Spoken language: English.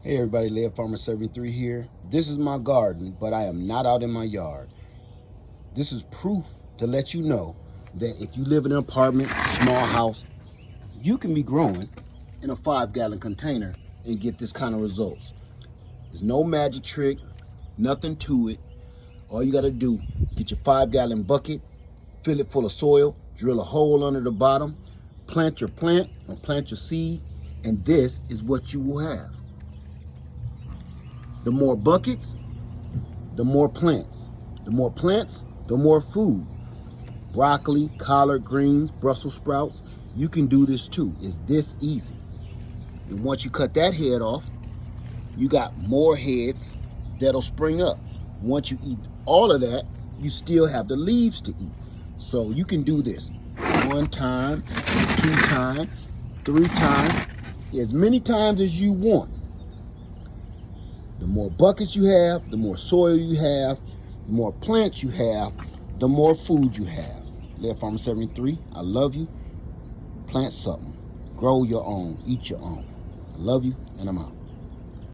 Hey everybody, Laird Farmer Serving 3 here. This is my garden, but I am not out in my yard. This is proof to let you know that if you live in an apartment, small house, you can be growing in a 5-gallon container and get this kind of results. There's no magic trick, nothing to it. All you gotta do, get your 5-gallon bucket, fill it full of soil, drill a hole under the bottom, plant your plant or plant your seed, and this is what you will have. The more buckets, the more plants. The more plants, the more food. Broccoli, collard greens, Brussels sprouts, you can do this too. It's this easy. And once you cut that head off, you got more heads that'll spring up. Once you eat all of that, you still have the leaves to eat. So you can do this 1 time, 2 times, 3 times, as many times as you want. The more buckets you have, the more soil you have, the more plants you have, the more food you have. Laird Farmer 73, I love you. Plant something. Grow your own. Eat your own. I love you, and I'm out.